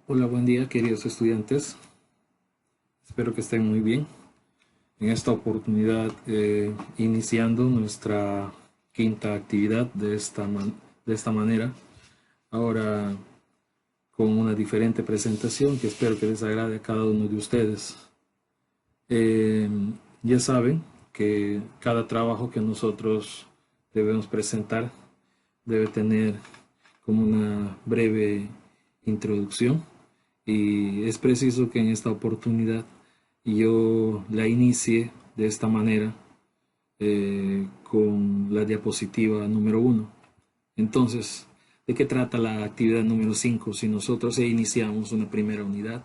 Hola, buen día, queridos estudiantes. Espero que estén muy bien. En esta oportunidad, iniciando nuestra quinta actividad de esta manera, ahora con una diferente presentación que espero que les agrade a cada uno de ustedes. Eh, ya saben que cada trabajo que nosotros debemos presentar debe tener como una breve introducción y es preciso que en esta oportunidad yo la inicie de esta manera con la diapositiva número uno. Entonces, ¿de qué trata la actividad número 5? Si nosotros iniciamos una primera unidad,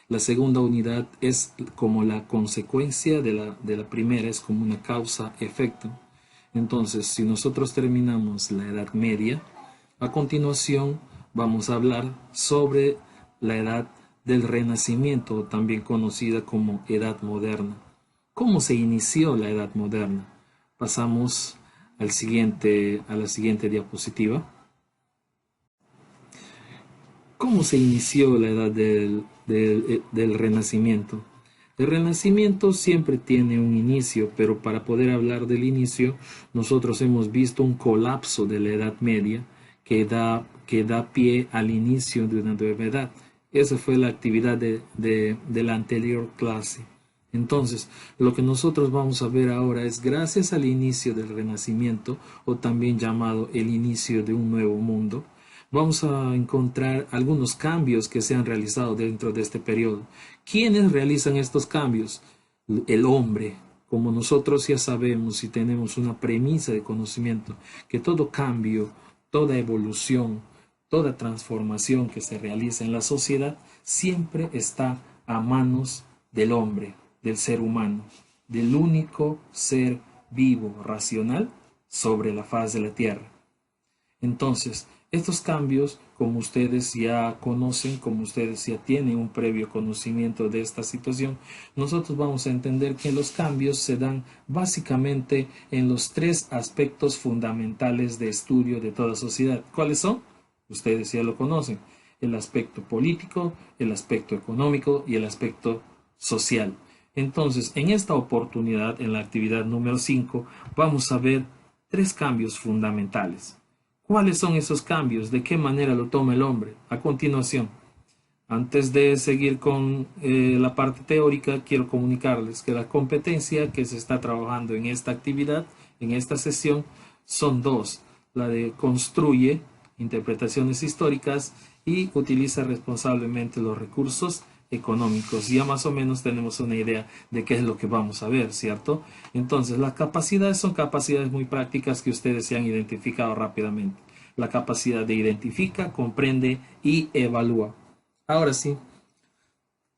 la segunda unidad es como la consecuencia de la primera, es como una causa-efecto. Entonces, si nosotros terminamos la Edad Media, a continuación vamos a hablar sobre la Edad del Renacimiento, también conocida como Edad Moderna. ¿Cómo se inició la Edad Moderna? Pasamos a la siguiente diapositiva. ¿Cómo se inició la edad del Renacimiento? El Renacimiento siempre tiene un inicio, pero para poder hablar del inicio, nosotros hemos visto un colapso de la Edad Media que da pie al inicio de una nueva edad. Esa fue la actividad de la anterior clase. Entonces, lo que nosotros vamos a ver ahora es gracias al inicio del Renacimiento, o también llamado el inicio de un nuevo mundo, vamos a encontrar algunos cambios que se han realizado dentro de este periodo. ¿Quiénes realizan estos cambios? El hombre. Como nosotros ya sabemos y tenemos una premisa de conocimiento, que todo cambio, toda evolución, toda transformación que se realiza en la sociedad siempre está a manos del hombre, del ser humano, del único ser vivo, racional, sobre la faz de la tierra. Entonces, estos cambios, como ustedes ya conocen, como ustedes ya tienen un previo conocimiento de esta situación, nosotros vamos a entender que los cambios se dan básicamente en los tres aspectos fundamentales de estudio de toda sociedad. ¿Cuáles son? Ustedes ya lo conocen. El aspecto político, el aspecto económico y el aspecto social. Entonces, en esta oportunidad, en la actividad número 5, vamos a ver tres cambios fundamentales. ¿Cuáles son esos cambios? ¿De qué manera lo toma el hombre? A continuación, antes de seguir con la parte teórica, quiero comunicarles que la competencia que se está trabajando en esta actividad, en esta sesión, son dos. La de construye interpretaciones históricas y utiliza responsablemente los recursos económicos. Ya más o menos tenemos una idea de qué es lo que vamos a ver, ¿cierto? Entonces, las capacidades son capacidades muy prácticas que ustedes se han identificado rápidamente. La capacidad de identifica, comprende y evalúa. Ahora sí,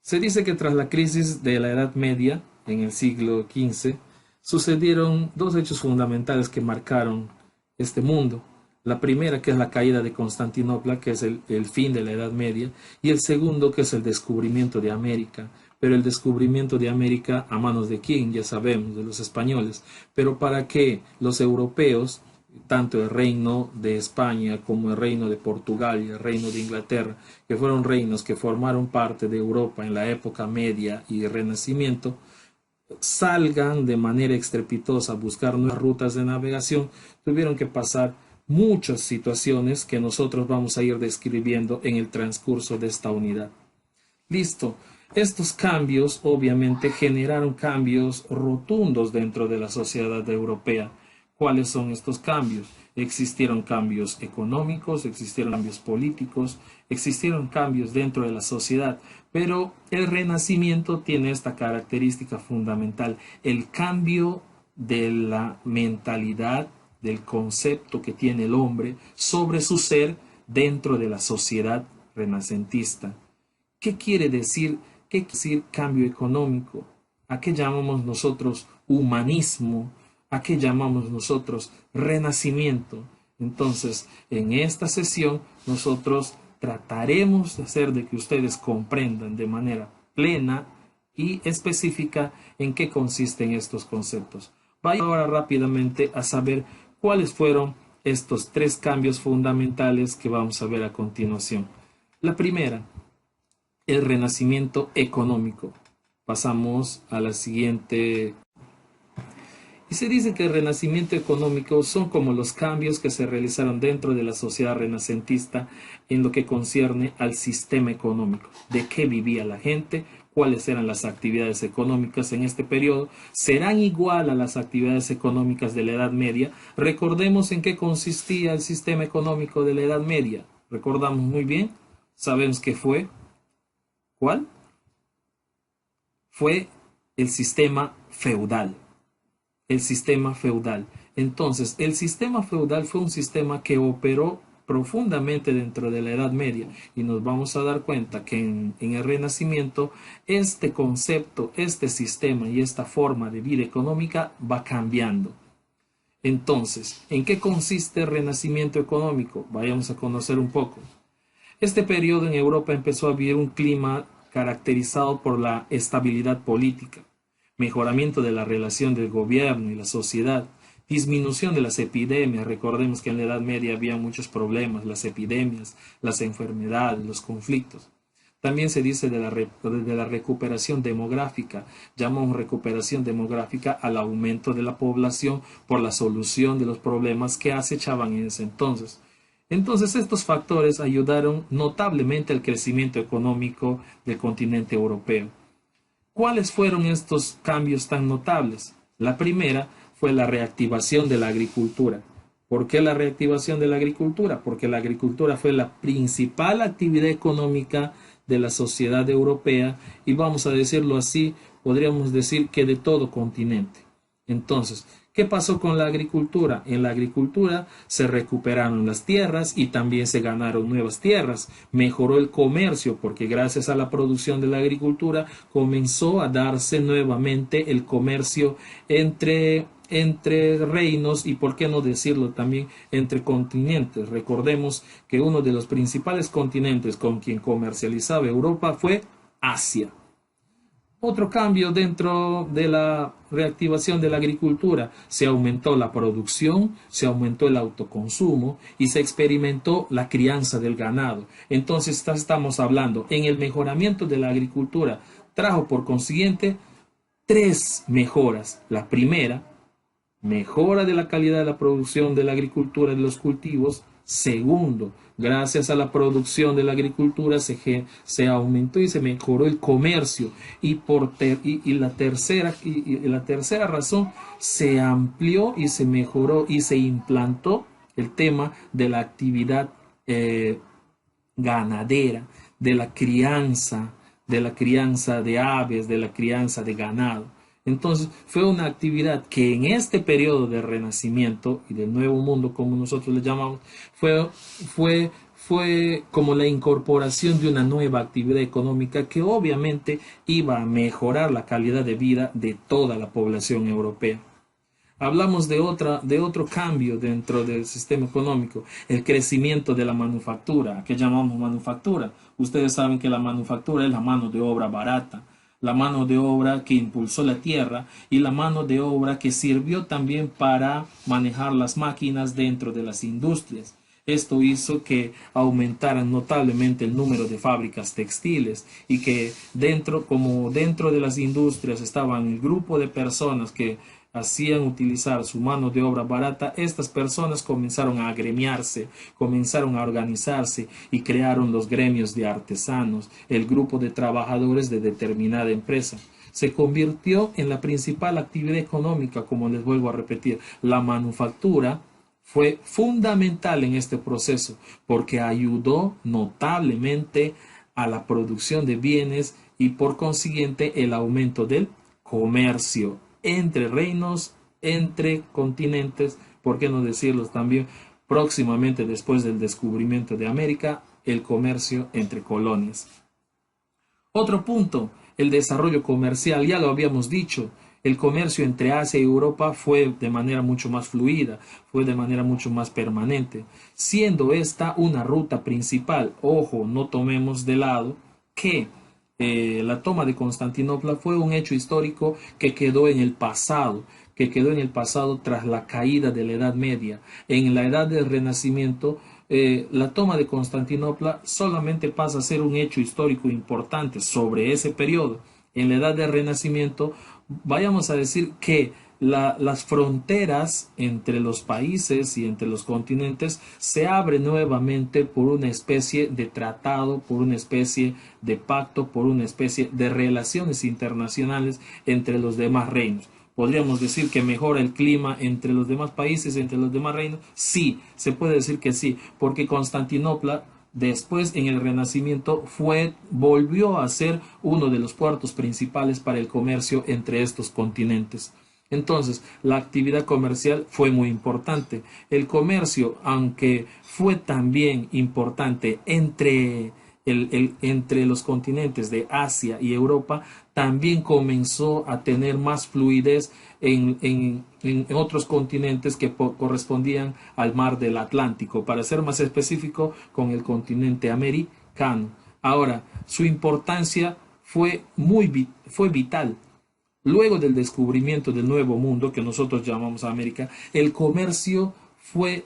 se dice que tras la crisis de la Edad Media, en el siglo XV, sucedieron dos hechos fundamentales que marcaron este mundo. La primera, que es la caída de Constantinopla, que es el fin de la Edad Media, y el segundo, que es el descubrimiento de América. Pero el descubrimiento de América, ¿a manos de quién? Ya sabemos, de los españoles. Pero para que los europeos, tanto el reino de España como el reino de Portugal y el reino de Inglaterra, que fueron reinos que formaron parte de Europa en la época media y Renacimiento, salgan de manera estrepitosa a buscar nuevas rutas de navegación, tuvieron que pasar muchas situaciones que nosotros vamos a ir describiendo en el transcurso de esta unidad. Listo. Estos cambios obviamente generaron cambios rotundos dentro de la sociedad europea. ¿Cuáles son estos cambios? Existieron cambios económicos, existieron cambios políticos, existieron cambios dentro de la sociedad, pero el Renacimiento tiene esta característica fundamental, el cambio de la mentalidad, del concepto que tiene el hombre sobre su ser dentro de la sociedad renacentista. ¿Qué quiere decir? ¿Qué quiere decir cambio económico? ¿A qué llamamos nosotros humanismo? ¿A qué llamamos nosotros renacimiento? Entonces, en esta sesión nosotros trataremos de hacer de que ustedes comprendan de manera plena y específica en qué consisten estos conceptos. Vaya ahora rápidamente a saber cuáles fueron estos tres cambios fundamentales que vamos a ver a continuación. La primera, el renacimiento económico. Pasamos a la siguiente. Y se dice que el renacimiento económico son como los cambios que se realizaron dentro de la sociedad renacentista en lo que concierne al sistema económico, de qué vivía la gente, cuáles eran las actividades económicas en este periodo, serán igual a las actividades económicas de la Edad Media. Recordemos en qué consistía el sistema económico de la Edad Media. Recordamos muy bien, sabemos que fue, ¿cuál? Fue el sistema feudal. El sistema feudal. Entonces, el sistema feudal fue un sistema que operó profundamente dentro de la Edad Media y nos vamos a dar cuenta que en el Renacimiento este concepto, este sistema y esta forma de vida económica va cambiando. Entonces, ¿en qué consiste el Renacimiento económico? Vayamos a conocer un poco. Este periodo en Europa empezó a vivir un clima caracterizado por la estabilidad política, mejoramiento de la relación del gobierno y la sociedad, disminución de las epidemias. Recordemos que en la Edad Media había muchos problemas, las epidemias, las enfermedades, los conflictos. También se dice de la recuperación demográfica. Llamamos recuperación demográfica al aumento de la población por la solución de los problemas que acechaban en ese entonces. Entonces estos factores ayudaron notablemente al crecimiento económico del continente europeo. ¿Cuáles fueron estos cambios tan notables? La primera fue la reactivación de la agricultura. ¿Por qué la reactivación de la agricultura? Porque la agricultura fue la principal actividad económica de la sociedad europea y vamos a decirlo así, podríamos decir que de todo continente. Entonces, ¿qué pasó con la agricultura? En la agricultura se recuperaron las tierras y también se ganaron nuevas tierras. Mejoró el comercio porque gracias a la producción de la agricultura comenzó a darse nuevamente el comercio entre reinos y, por qué no decirlo también, entre continentes. Recordemos que uno de los principales continentes con quien comercializaba Europa fue Asia. Otro cambio dentro de la reactivación de la agricultura, se aumentó la producción, se aumentó el autoconsumo y se experimentó la crianza del ganado. Entonces estamos hablando en el mejoramiento de la agricultura, trajo por consiguiente tres mejoras. La primera, mejora de la calidad de la producción de la agricultura de los cultivos. Segundo, gracias a la producción de la agricultura se aumentó y se mejoró el comercio. Y la tercera razón, se amplió y se mejoró y se implantó el tema de la actividad ganadera, de la crianza de aves, de la crianza de ganado. Entonces fue una actividad que en este periodo de renacimiento y del nuevo mundo, como nosotros le llamamos, fue como la incorporación de una nueva actividad económica que obviamente iba a mejorar la calidad de vida de toda la población europea. Hablamos de otro cambio dentro del sistema económico, el crecimiento de la manufactura, que llamamos manufactura. Ustedes saben que la manufactura es la mano de obra barata, la mano de obra que impulsó la tierra y la mano de obra que sirvió también para manejar las máquinas dentro de las industrias. Esto hizo que aumentaran notablemente el número de fábricas textiles y que dentro de las industrias estaban el grupo de personas que hacían utilizar su mano de obra barata, estas personas comenzaron a agremiarse, comenzaron a organizarse y crearon los gremios de artesanos, el grupo de trabajadores de determinada empresa. Se convirtió en la principal actividad económica, como les vuelvo a repetir. La manufactura fue fundamental en este proceso porque ayudó notablemente a la producción de bienes y por consiguiente el aumento del comercio entre reinos, entre continentes, por qué no decirlo también próximamente después del descubrimiento de América, el comercio entre colonias. Otro punto, el desarrollo comercial, ya lo habíamos dicho, el comercio entre Asia y Europa fue de manera mucho más fluida, fue de manera mucho más permanente, siendo esta una ruta principal. Ojo, no tomemos de lado que la toma de Constantinopla fue un hecho histórico que quedó en el pasado, que quedó en el pasado tras la caída de la Edad Media. En la Edad del Renacimiento, la toma de Constantinopla solamente pasa a ser un hecho histórico importante sobre ese periodo. En la Edad del Renacimiento, vayamos a decir que las fronteras entre los países y entre los continentes se abren nuevamente por una especie de tratado, por una especie de pacto, por una especie de relaciones internacionales entre los demás reinos. ¿Podríamos decir que mejora el clima entre los demás países, entre los demás reinos? Sí, se puede decir que sí, porque Constantinopla después en el Renacimiento volvió a ser uno de los puertos principales para el comercio entre estos continentes. Entonces, la actividad comercial fue muy importante. El comercio, aunque fue también importante entre los continentes de Asia y Europa, también comenzó a tener más fluidez en otros continentes que correspondían al mar del Atlántico, para ser más específico, con el continente americano. Ahora, su importancia fue vital. Luego del descubrimiento del Nuevo Mundo, que nosotros llamamos América, el comercio fue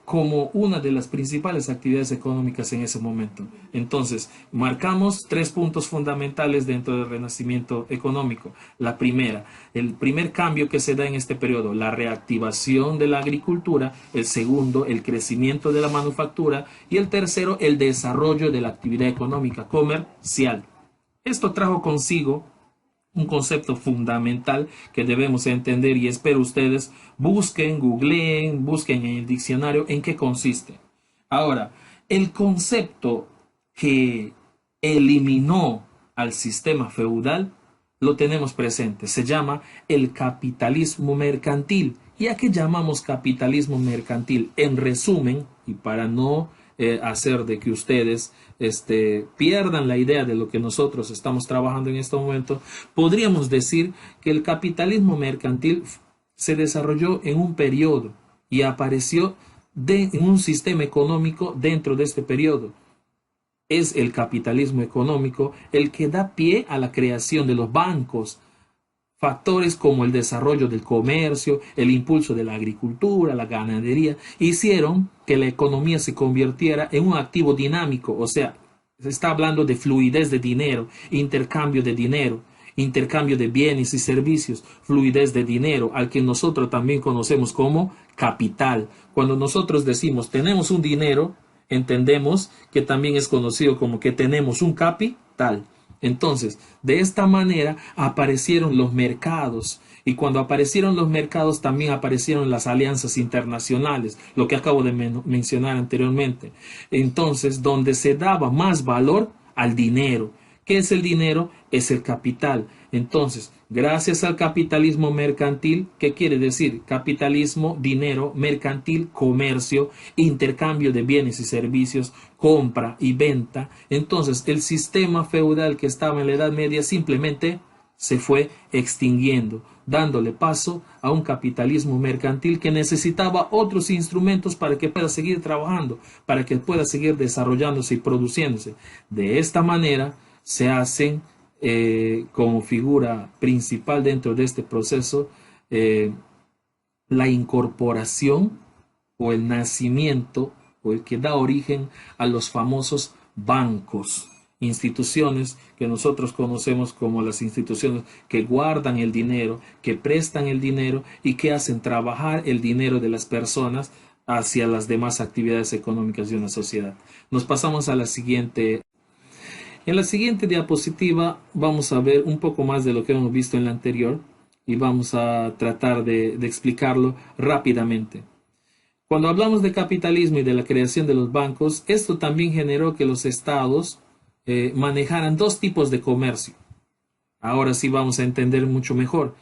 como una de las principales actividades económicas en ese momento. Entonces, marcamos 3 puntos fundamentales dentro del renacimiento económico. La primera, el primer cambio que se da en este periodo, la reactivación de la agricultura. El segundo, el crecimiento de la manufactura. Y el tercero, el desarrollo de la actividad económica comercial. Esto trajo consigo un concepto fundamental que debemos entender, y espero ustedes busquen, googleen, busquen en el diccionario en qué consiste. Ahora, el concepto que eliminó al sistema feudal lo tenemos presente. Se llama el capitalismo mercantil. ¿Y a qué llamamos capitalismo mercantil? En resumen, y para no hacer de que ustedes pierdan la idea de lo que nosotros estamos trabajando en este momento, podríamos decir que el capitalismo mercantil se desarrolló en un periodo y apareció en un sistema económico dentro de este periodo. Es el capitalismo económico el que da pie a la creación de los bancos. Factores como el desarrollo del comercio, el impulso de la agricultura, la ganadería, hicieron que la economía se convirtiera en un activo dinámico. O sea, se está hablando de fluidez de dinero, intercambio de bienes y servicios, fluidez de dinero, al que nosotros también conocemos como capital. Cuando nosotros decimos tenemos un dinero, entendemos que también es conocido como que tenemos un capital. Entonces, de esta manera aparecieron los mercados, y cuando aparecieron los mercados también aparecieron las alianzas internacionales, lo que acabo de mencionar anteriormente. Entonces, donde se daba más valor al dinero. ¿Qué es el dinero? Es el capital. Entonces, gracias al capitalismo mercantil, ¿qué quiere decir? Capitalismo, dinero, mercantil, comercio, intercambio de bienes y servicios, compra y venta. Entonces, el sistema feudal que estaba en la Edad Media simplemente se fue extinguiendo, dándole paso a un capitalismo mercantil que necesitaba otros instrumentos para que pueda seguir trabajando, para que pueda seguir desarrollándose y produciéndose. De esta manera se hacen como figura principal dentro de este proceso la incorporación o el nacimiento o el que da origen a los famosos bancos, instituciones que nosotros conocemos como las instituciones que guardan el dinero, que prestan el dinero y que hacen trabajar el dinero de las personas hacia las demás actividades económicas de una sociedad. Nos pasamos a la siguiente. En la siguiente diapositiva vamos a ver un poco más de lo que hemos visto en la anterior y vamos a tratar de explicarlo rápidamente. Cuando hablamos de capitalismo y de la creación de los bancos, esto también generó que los estados manejaran 2 tipos de comercio. Ahora sí vamos a entender mucho mejor.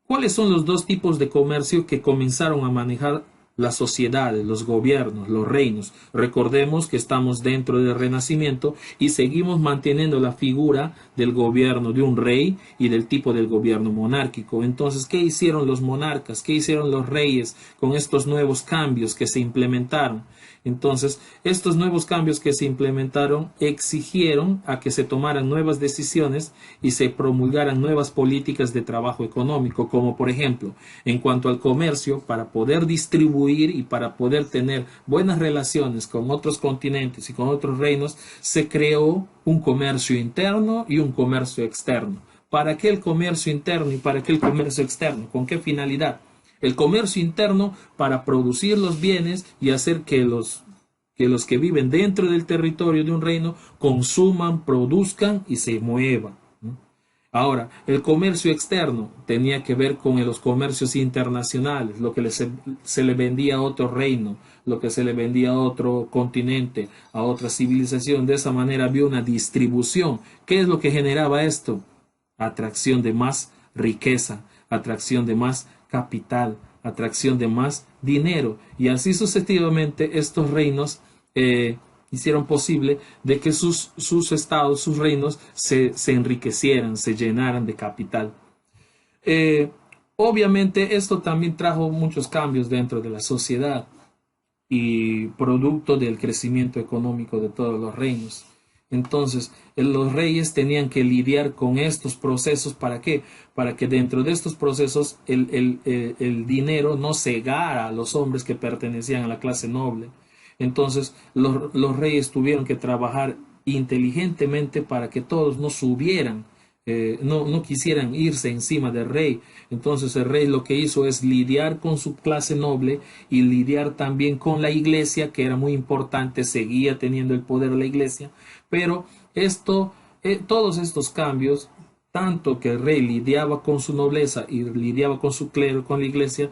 ¿Cuáles son los 2 tipos de comercio que comenzaron a manejar las sociedades, los gobiernos, los reinos. Recordemos que estamos dentro del Renacimiento y seguimos manteniendo la figura del gobierno de un rey y del tipo del gobierno monárquico. Entonces, ¿qué hicieron los monarcas? ¿Qué hicieron los reyes con estos nuevos cambios que se implementaron? Entonces, estos nuevos cambios que se implementaron exigieron a que se tomaran nuevas decisiones y se promulgaran nuevas políticas de trabajo económico, como por ejemplo, en cuanto al comercio, para poder distribuir y para poder tener buenas relaciones con otros continentes y con otros reinos, se creó un comercio interno y un comercio externo. ¿Para qué el comercio interno y para qué el comercio externo? ¿Con qué finalidad? El comercio interno para producir los bienes y hacer que los que viven dentro del territorio de un reino consuman, produzcan y se muevan. Ahora, el comercio externo tenía que ver con los comercios internacionales, lo que se le vendía a otro reino, lo que se le vendía a otro continente, a otra civilización. De esa manera había una distribución. ¿Qué es lo que generaba esto? Atracción de más riqueza, atracción de más capital, atracción de más dinero. Y así sucesivamente estos reinos hicieron posible de que sus estados, sus reinos se enriquecieran, se llenaran de capital. Eh, Obviamente esto también trajo muchos cambios dentro de la sociedad y producto del crecimiento económico de todos los reinos. Entonces, los reyes tenían que lidiar con estos procesos. ¿Para qué? Para que dentro de estos procesos el dinero no cegara a los hombres que pertenecían a la clase noble. Entonces, los reyes tuvieron que trabajar inteligentemente para que todos no subieran, no quisieran irse encima del rey. Entonces el rey lo que hizo es lidiar con su clase noble y lidiar también con la iglesia, que era muy importante, seguía teniendo el poder la iglesia, pero todos estos cambios, tanto que el rey lidiaba con su nobleza y lidiaba con su clero, con la iglesia,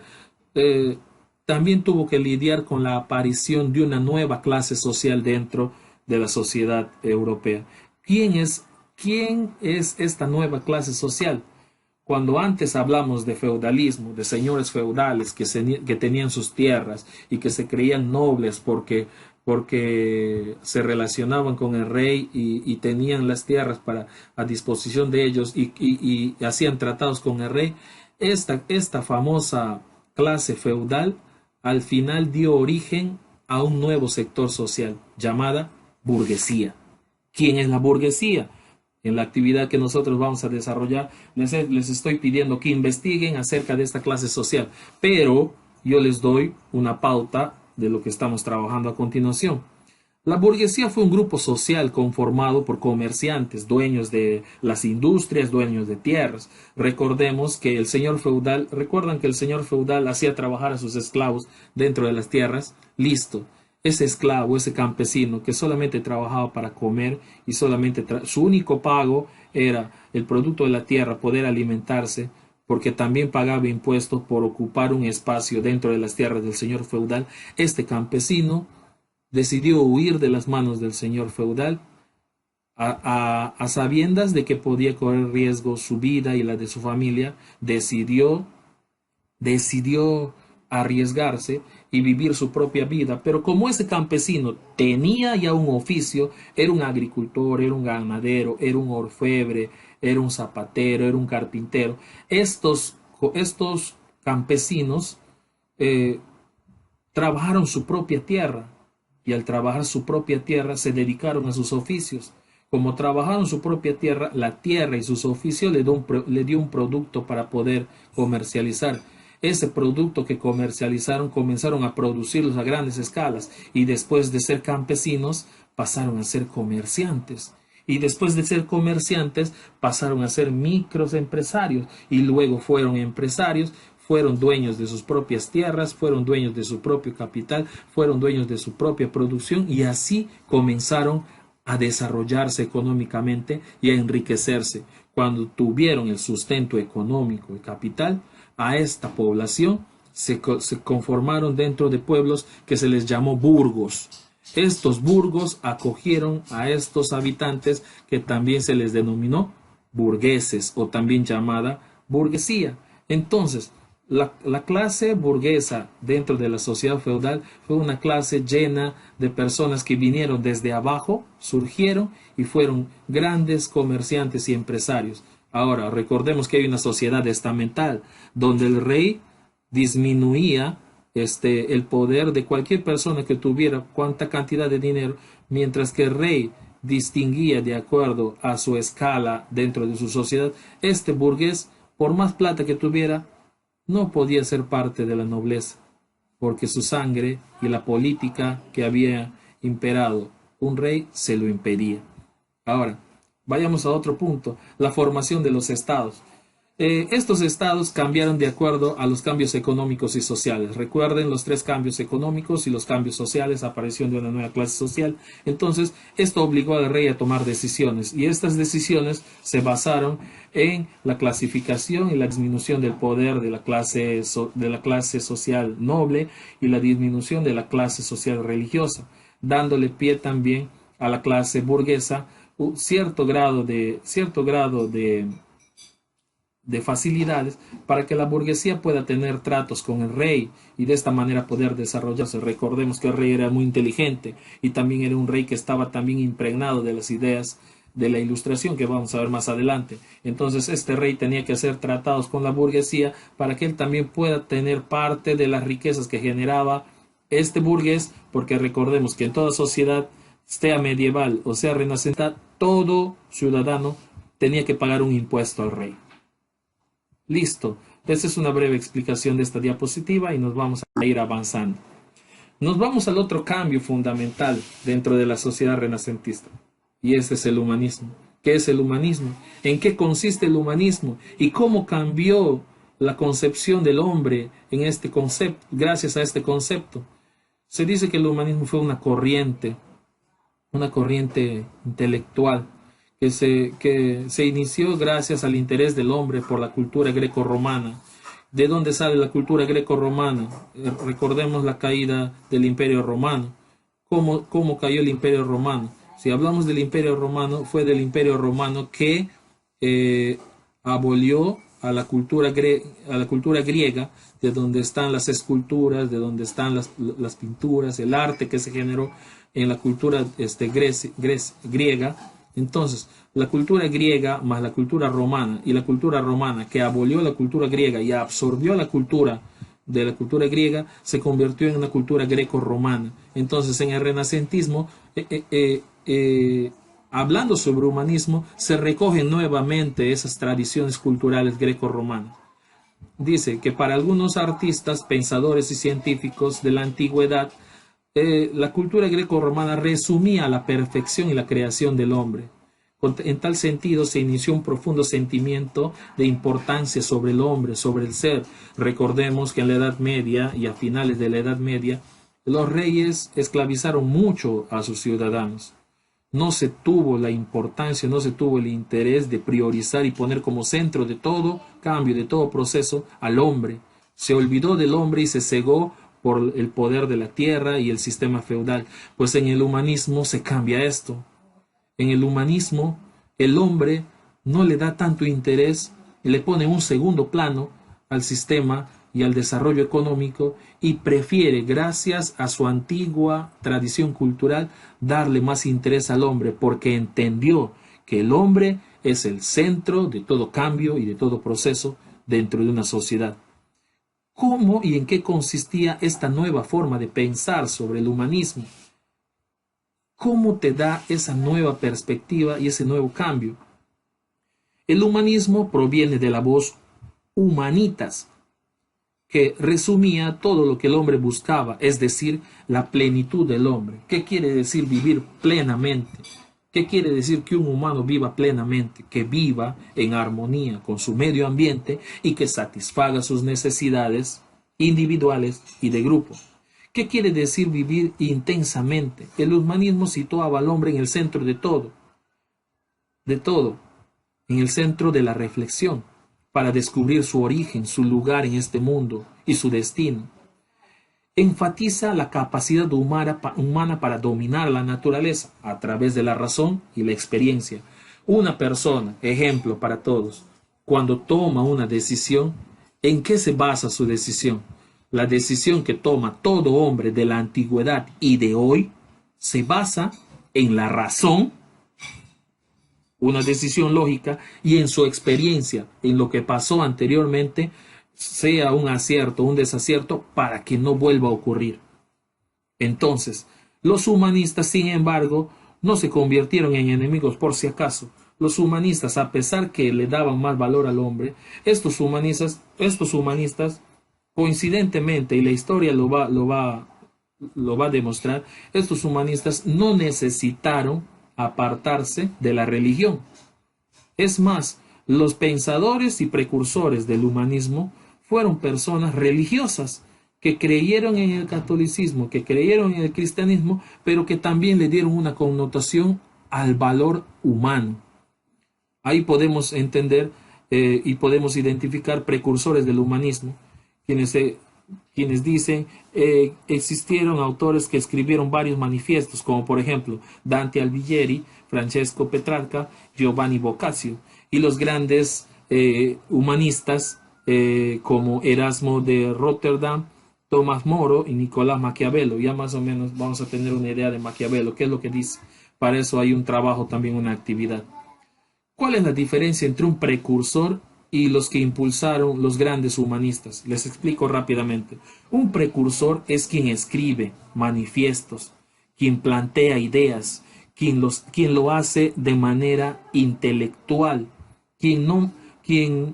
también tuvo que lidiar con la aparición de una nueva clase social dentro de la sociedad europea. ¿Quién es esta nueva clase social? Cuando antes hablamos de feudalismo, de señores feudales que tenían sus tierras y que se creían nobles porque se relacionaban con el rey y tenían las tierras a disposición de ellos y hacían tratados con el rey, esta famosa clase feudal al final dio origen a un nuevo sector social llamada burguesía. ¿Quién es la burguesía? En la actividad que nosotros vamos a desarrollar, les estoy pidiendo que investiguen acerca de esta clase social, pero yo les doy una pauta de lo que estamos trabajando a continuación. La burguesía fue un grupo social conformado por comerciantes, dueños de las industrias, dueños de tierras. Recordemos que recuerdan que el señor feudal hacía trabajar a sus esclavos dentro de las tierras. Listo. Ese esclavo, ese campesino que solamente trabajaba para comer y solamente su único pago era el producto de la tierra, poder alimentarse, porque también pagaba impuestos por ocupar un espacio dentro de las tierras del señor feudal. Este campesino decidió huir de las manos del señor feudal a sabiendas de que podía correr riesgo su vida y la de su familia. Decidió arriesgarse y vivir su propia vida, pero como ese campesino tenía ya un oficio, era un agricultor, era un ganadero, era un orfebre, era un zapatero, era un carpintero, estos campesinos trabajaron su propia tierra y al trabajar su propia tierra se dedicaron a sus oficios. Como trabajaron su propia tierra, la tierra y sus oficios le dio un producto para poder comercializar. Ese producto que comercializaron comenzaron a producirlos a grandes escalas y después de ser campesinos pasaron a ser comerciantes. Y después de ser comerciantes pasaron a ser microempresarios y luego fueron empresarios, fueron dueños de sus propias tierras, fueron dueños de su propio capital, fueron dueños de su propia producción y así comenzaron a desarrollarse económicamente y a enriquecerse. Cuando tuvieron el sustento económico y capital, a esta población se conformaron dentro de pueblos que se les llamó burgos. Estos burgos acogieron a estos habitantes que también se les denominó burgueses o también llamada burguesía. Entonces, La clase burguesa dentro de la sociedad feudal fue una clase llena de personas que vinieron desde abajo, surgieron y fueron grandes comerciantes y empresarios. Ahora, recordemos que hay una sociedad estamental donde el rey disminuía el poder de cualquier persona que tuviera cuánta cantidad de dinero, mientras que el rey distinguía de acuerdo a su escala dentro de su sociedad. Este burgués, por más plata que tuviera, no podía ser parte de la nobleza, porque su sangre y la política que había imperado un rey se lo impedía. Ahora, vayamos a otro punto, la formación de los estados. Estos estados cambiaron de acuerdo a los cambios económicos y sociales. Recuerden los tres cambios económicos y los cambios sociales, aparición de una nueva clase social. Entonces, esto obligó al rey a tomar decisiones y estas decisiones se basaron en la clasificación y la disminución del poder de la clase social noble y la disminución de la clase social religiosa, dándole pie también a la clase burguesa cierto grado de facilidades para que la burguesía pueda tener tratos con el rey y de esta manera poder desarrollarse. Recordemos que el rey era muy inteligente y también era un rey que estaba también impregnado de las ideas de la ilustración que vamos a ver más adelante. Entonces este rey tenía que hacer tratados con la burguesía para que él también pueda tener parte de las riquezas que generaba este burgués, porque recordemos que en toda sociedad, sea medieval o sea renacentista, todo ciudadano tenía que pagar un impuesto al rey. Listo, esa es una breve explicación de esta diapositiva y nos vamos a ir avanzando. Nos vamos al otro cambio fundamental dentro de la sociedad renacentista y ese es el humanismo. ¿Qué es el humanismo? ¿En qué consiste el humanismo? ¿Y cómo cambió la concepción del hombre en este concepto, gracias a este concepto? Se dice que el humanismo fue una corriente intelectual que se inició gracias al interés del hombre por la cultura greco-romana. ¿De dónde sale la cultura greco-romana? Recordemos la caída del Imperio Romano. ¿Cómo cayó el Imperio Romano? Si hablamos del Imperio Romano, fue del Imperio Romano que abolió a la cultura griega, de donde están las esculturas, de donde están las pinturas, el arte que se generó en la cultura griega. Entonces, la cultura griega más la cultura romana y la cultura romana que abolió la cultura griega y absorbió la cultura de la cultura griega, se convirtió en una cultura greco-romana. Entonces, en el renacentismo, hablando sobre humanismo, se recogen nuevamente esas tradiciones culturales greco-romanas. Dice que para algunos artistas, pensadores y científicos de la antigüedad, la cultura greco-romana resumía la perfección y la creación del hombre. En tal sentido se inició un profundo sentimiento de importancia sobre el hombre, sobre el ser. Recordemos que en la Edad Media y a finales de la Edad Media, los reyes esclavizaron mucho a sus ciudadanos. No se tuvo la importancia, no se tuvo el interés de priorizar y poner como centro de todo cambio, de todo proceso, al hombre. Se olvidó del hombre y se cegó por el poder de la tierra y el sistema feudal. Pues en el humanismo se cambia esto. En el humanismo, el hombre no le da tanto interés, le pone un segundo plano al sistema y al desarrollo económico y prefiere, gracias a su antigua tradición cultural, darle más interés al hombre porque entendió que el hombre es el centro de todo cambio y de todo proceso dentro de una sociedad. ¿Cómo y en qué consistía esta nueva forma de pensar sobre el humanismo? ¿Cómo te da esa nueva perspectiva y ese nuevo cambio? El humanismo proviene de la voz humanitas, que resumía todo lo que el hombre buscaba, es decir, la plenitud del hombre. ¿Qué quiere decir vivir plenamente? ¿Qué quiere decir que un humano viva plenamente? Que viva en armonía con su medio ambiente y que satisfaga sus necesidades individuales y de grupo. ¿Qué quiere decir vivir intensamente? El humanismo situaba al hombre en el centro de todo, en el centro de la reflexión, para descubrir su origen, su lugar en este mundo y su destino. Enfatiza la capacidad humana para dominar la naturaleza a través de la razón y la experiencia. Una persona, ejemplo para todos, cuando toma una decisión, ¿En qué se basa su decisión? La decisión que toma todo hombre de la antigüedad y de hoy se basa en la razón, una decisión lógica, y en su experiencia, en lo que pasó anteriormente, sea un acierto o un desacierto, para que no vuelva a ocurrir. Entonces, los humanistas, sin embargo, no se convirtieron en enemigos por si acaso. Los humanistas, a pesar que le daban más valor al hombre, estos humanistas, coincidentemente, y la historia lo va a demostrar, estos humanistas no necesitaron apartarse de la religión. Es más, los pensadores y precursores del humanismo fueron personas religiosas que creyeron en el catolicismo, que creyeron en el cristianismo, pero que también le dieron una connotación al valor humano. Ahí podemos entender y podemos identificar precursores del humanismo, quienes dicen existieron autores que escribieron varios manifiestos, como por ejemplo Dante Alighieri, Francesco Petrarca, Giovanni Boccaccio, y los grandes humanistas como Erasmo de Rotterdam, Tomás Moro y Nicolás Maquiavelo. Ya más o menos vamos a tener una idea de Maquiavelo, qué es lo que dice. Para eso hay un trabajo, también una actividad. ¿Cuál es la diferencia entre un precursor y los que impulsaron los grandes humanistas? Les explico rápidamente. Un precursor es quien escribe manifiestos, quien plantea ideas, quien lo hace de manera intelectual, quien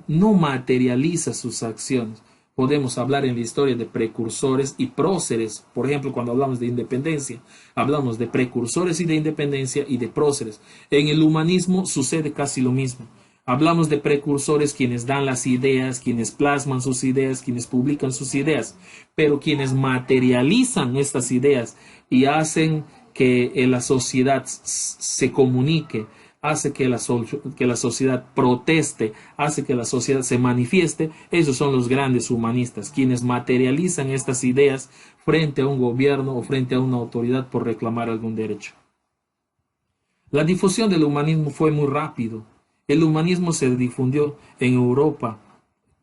no materializa sus acciones. Podemos hablar en la historia de precursores y próceres. Por ejemplo, cuando hablamos de independencia, hablamos de precursores y de independencia y de próceres. En el humanismo sucede casi lo mismo. Hablamos de precursores, quienes dan las ideas, quienes plasman sus ideas, quienes publican sus ideas, pero quienes materializan estas ideas y hacen que la sociedad se comunique, hace que la sociedad proteste, hace que la sociedad se manifieste. Esos son los grandes humanistas, quienes materializan estas ideas frente a un gobierno o frente a una autoridad por reclamar algún derecho. La difusión del humanismo fue muy rápido. El humanismo se difundió en Europa,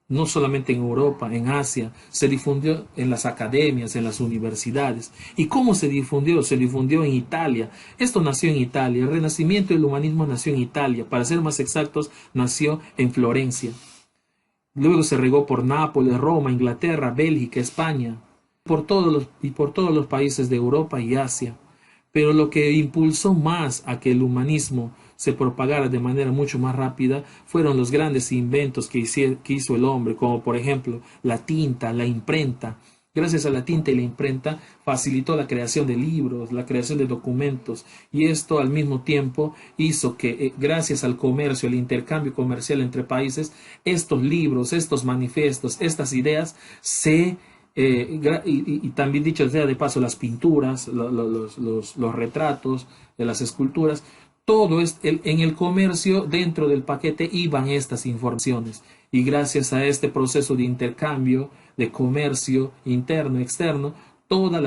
no solamente en Europa, en Asia, se difundió en las academias, en las universidades. ¿Y cómo se difundió? Se difundió en Italia. Esto nació en Italia. El Renacimiento del humanismo nació en Italia. Para ser más exactos, nació en Florencia. Luego se regó por Nápoles, Roma, Inglaterra, Bélgica, España, por todos los países de Europa y Asia. Pero lo que impulsó más a que el humanismo se propagara de manera mucho más rápida fueron los grandes inventos que hizo el hombre, como por ejemplo la tinta, la imprenta. Gracias a la tinta y la imprenta facilitó la creación de libros, la creación de documentos, y esto al mismo tiempo hizo que gracias al comercio, al intercambio comercial entre países, estos libros, estos manifiestos, estas ideas y también dicho sea de paso, las pinturas, los retratos, las esculturas, todo en el comercio, dentro del paquete iban estas informaciones, y gracias a este proceso de intercambio, de comercio interno, externo, todas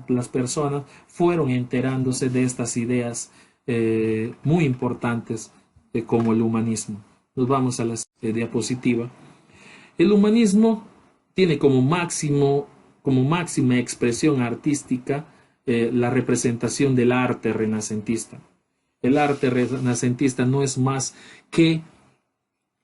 las personas fueron enterándose de estas ideas muy importantes como el humanismo. Nos vamos a la diapositiva. El humanismo tiene como máxima expresión artística la representación del arte renacentista. El arte renacentista no es más que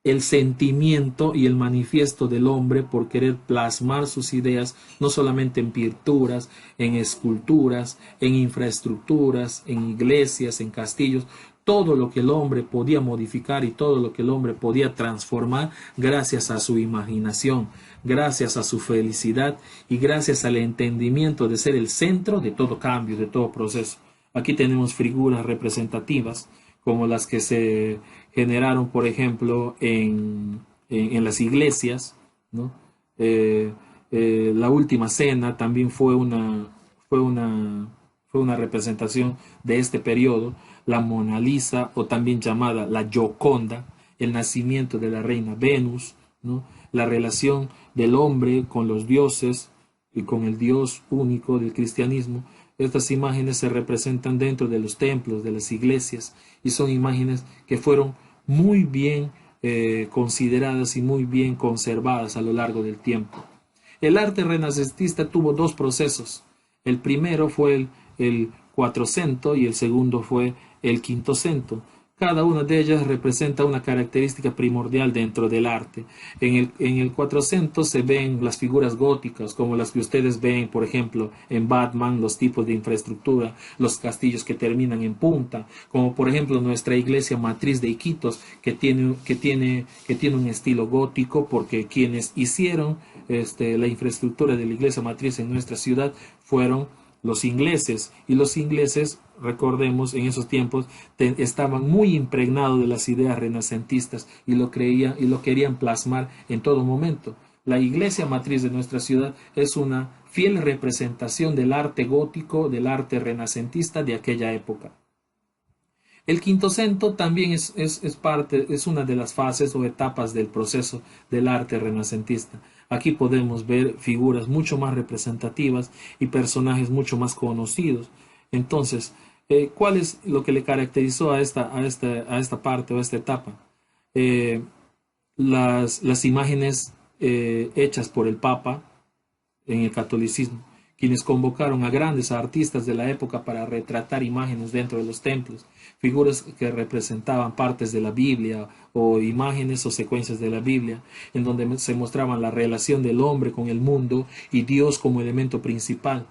el sentimiento y el manifiesto del hombre por querer plasmar sus ideas, no solamente en pinturas, en esculturas, en infraestructuras, en iglesias, en castillos, todo lo que el hombre podía modificar y todo lo que el hombre podía transformar gracias a su imaginación, gracias a su felicidad y gracias al entendimiento de ser el centro de todo cambio, de todo proceso. Aquí tenemos figuras representativas como las que se generaron, por ejemplo, en las iglesias, ¿no? La Última Cena también fue una representación de este periodo. La Mona Lisa, o también llamada la Gioconda, el nacimiento de la reina Venus, ¿no? La relación del hombre con los dioses y con el Dios único del cristianismo. Estas imágenes se representan dentro de los templos, de las iglesias, y son imágenes que fueron muy bien consideradas y muy bien conservadas a lo largo del tiempo. El arte renacentista tuvo dos procesos. El primero fue el Quattrocento y el segundo fue el Quinquecento. Cada una de ellas representa una característica primordial dentro del arte. En el Quattrocento se ven las figuras góticas, como las que ustedes ven, por ejemplo, en Batman, los tipos de infraestructura, los castillos que terminan en punta, como por ejemplo nuestra iglesia matriz de Iquitos, que tiene un estilo gótico, porque quienes hicieron la infraestructura de la iglesia matriz en nuestra ciudad fueron los ingleses, y los ingleses, recordemos, en esos tiempos estaban muy impregnados de las ideas renacentistas y lo querían plasmar en todo momento. La iglesia matriz de nuestra ciudad es una fiel representación del arte gótico, del arte renacentista de aquella época. El Quinquecento también es una de las fases o etapas del proceso del arte renacentista. Aquí podemos ver figuras mucho más representativas y personajes mucho más conocidos. Entonces, ¿cuál es lo que le caracterizó a esta parte o a esta etapa? Las imágenes hechas por el Papa en el catolicismo, quienes convocaron a grandes artistas de la época para retratar imágenes dentro de los templos, figuras que representaban partes de la Biblia o imágenes o secuencias de la Biblia, en donde se mostraban la relación del hombre con el mundo y Dios como elemento principal.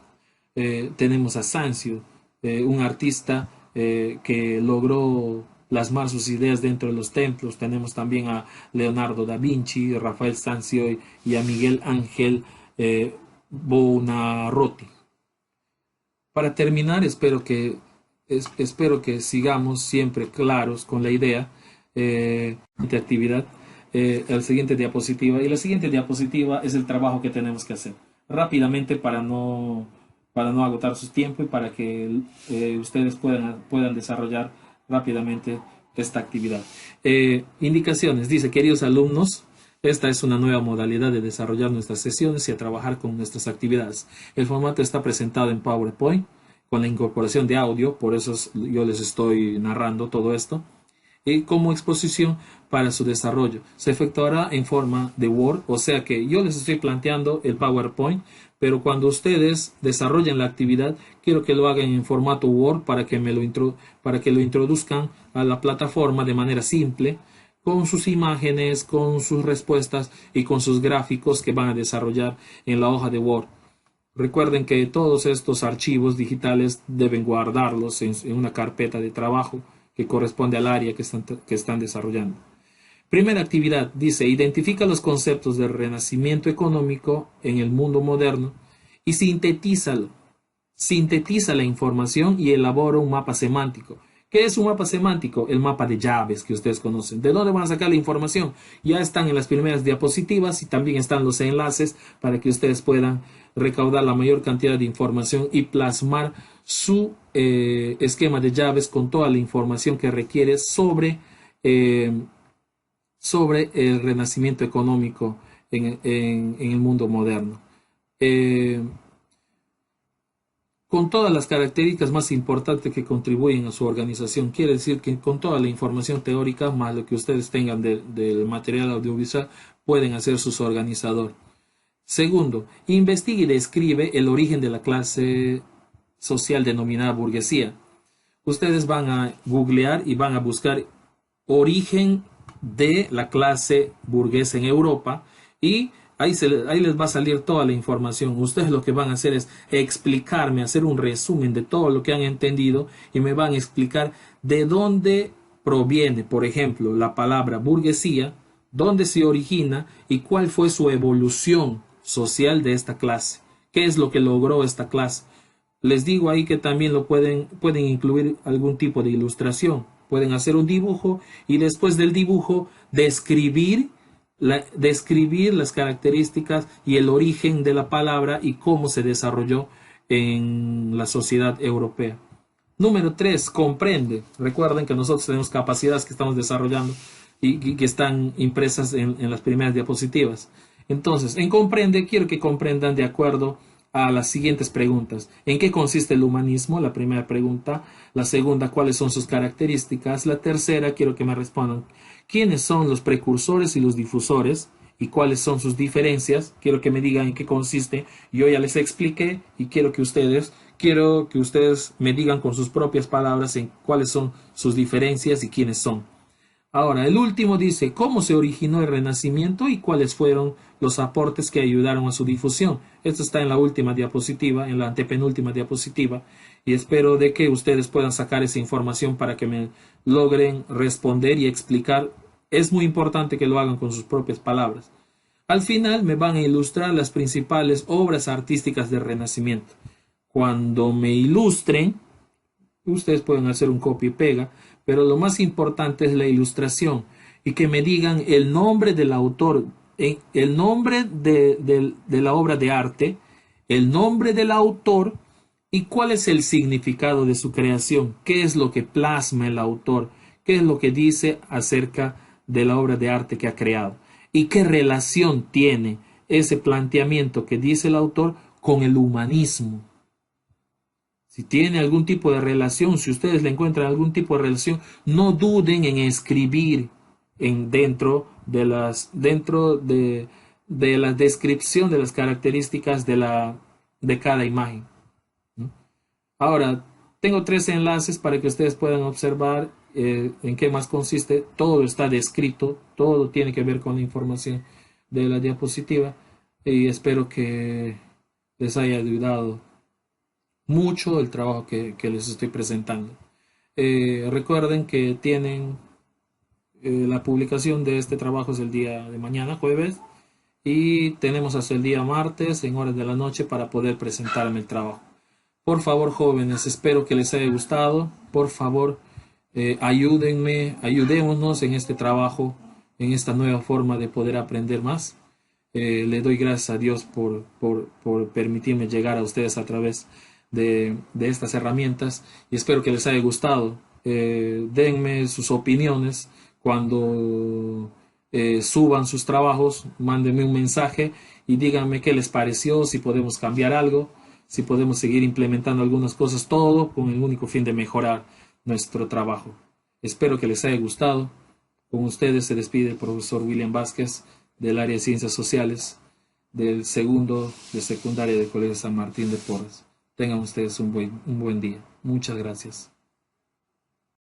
Tenemos a Sanzio, un artista que logró plasmar sus ideas dentro de los templos. Tenemos también a Leonardo da Vinci, Rafael Sanzio y a Miguel Ángel Buonarroti. Para terminar, espero que sigamos siempre claros con la idea de actividad. La siguiente diapositiva. Y la siguiente diapositiva es el trabajo que tenemos que hacer. Rápidamente para no agotar su tiempo y para que ustedes puedan desarrollar rápidamente esta actividad. Indicaciones. Dice, queridos alumnos, esta es una nueva modalidad de desarrollar nuestras sesiones y a trabajar con nuestras actividades. El formato está presentado en PowerPoint con la incorporación de audio, por eso yo les estoy narrando todo esto, y como exposición para su desarrollo. Se efectuará en forma de Word, o sea que yo les estoy planteando el PowerPoint, pero cuando ustedes desarrollen la actividad, quiero que lo hagan en formato Word para que lo introduzcan a la plataforma de manera simple, con sus imágenes, con sus respuestas y con sus gráficos que van a desarrollar en la hoja de Word. Recuerden que todos estos archivos digitales deben guardarlos en una carpeta de trabajo que corresponde al área que están desarrollando. Primera actividad, dice, identifica los conceptos del renacimiento económico en el mundo moderno y sintetízalo. Sintetiza la información y elabora un mapa semántico. ¿Qué es un mapa semántico? El mapa de llaves que ustedes conocen. ¿De dónde van a sacar la información? Ya están en las primeras diapositivas y también están los enlaces para que ustedes puedan recaudar la mayor cantidad de información y plasmar su esquema de llaves con toda la información que requiere sobre el renacimiento económico en el mundo moderno. Con todas las características más importantes que contribuyen a su organización. Quiere decir que con toda la información teórica, más lo que ustedes tengan del material audiovisual, pueden hacer sus organizadores. Segundo, investiga y describe el origen de la clase social denominada burguesía. Ustedes van a googlear y van a buscar origen de la clase burguesa en Europa y ahí les va a salir toda la información. Ustedes lo que van a hacer es explicarme, hacer un resumen de todo lo que han entendido y me van a explicar de dónde proviene, por ejemplo, la palabra burguesía, dónde se origina y cuál fue su evolución social de esta clase. ¿Qué es lo que logró esta clase? Les digo ahí que también pueden incluir algún tipo de ilustración. Pueden hacer un dibujo y después del dibujo describir las características y el origen de la palabra y cómo se desarrolló en la sociedad europea. Número 3, comprende. Recuerden que nosotros tenemos capacidades que estamos desarrollando y que están impresas en las primeras diapositivas. Entonces, en comprende, quiero que comprendan de acuerdo a las siguientes preguntas. ¿En qué consiste el humanismo? La primera pregunta. La segunda, ¿cuáles son sus características? La tercera, quiero que me respondan, ¿quiénes son los precursores y los difusores? ¿Y cuáles son sus diferencias? Quiero que me digan en qué consiste. Yo ya les expliqué y quiero que ustedes me digan con sus propias palabras en cuáles son sus diferencias y quiénes son. Ahora, el último dice cómo se originó el Renacimiento y cuáles fueron los aportes que ayudaron a su difusión. Esto está en la última diapositiva, en la antepenúltima diapositiva, y espero de que ustedes puedan sacar esa información para que me logren responder y explicar. Es muy importante que lo hagan con sus propias palabras. Al final me van a ilustrar las principales obras artísticas del Renacimiento. Cuando me ilustren, ustedes pueden hacer un copia y pega, pero lo más importante es la ilustración y que me digan el nombre del autor, el nombre de la obra de arte, el nombre del autor y cuál es el significado de su creación, qué es lo que plasma el autor, qué es lo que dice acerca de la obra de arte que ha creado y qué relación tiene ese planteamiento que dice el autor con el humanismo. Si tiene algún tipo de relación, si ustedes le encuentran algún tipo de relación, no duden en escribir dentro de la descripción de las características de cada imagen, ¿no? Ahora, tengo 3 enlaces para que ustedes puedan observar en qué más consiste. Todo está descrito, todo tiene que ver con la información de la diapositiva y espero que les haya ayudado mucho el trabajo que les estoy presentando. Recuerden que tienen la publicación de este trabajo es el día de mañana, jueves, y tenemos hasta el día martes en horas de la noche para poder presentarme el trabajo. Por favor, jóvenes, espero que les haya gustado. Por favor, ayúdenme, ayudémonos en este trabajo, en esta nueva forma de poder aprender más. Le doy gracias a Dios por permitirme llegar a ustedes a través de estas herramientas y espero que les haya gustado. Denme sus opiniones cuando suban sus trabajos, mándenme un mensaje y díganme qué les pareció, si podemos cambiar algo, si podemos seguir implementando algunas cosas, todo con el único fin de mejorar nuestro trabajo. Espero que les haya gustado. Con ustedes se despide el profesor William Vázquez del área de Ciencias Sociales del segundo de secundaria del Colegio San Martín de Porres. Tengan ustedes un buen día. Muchas gracias.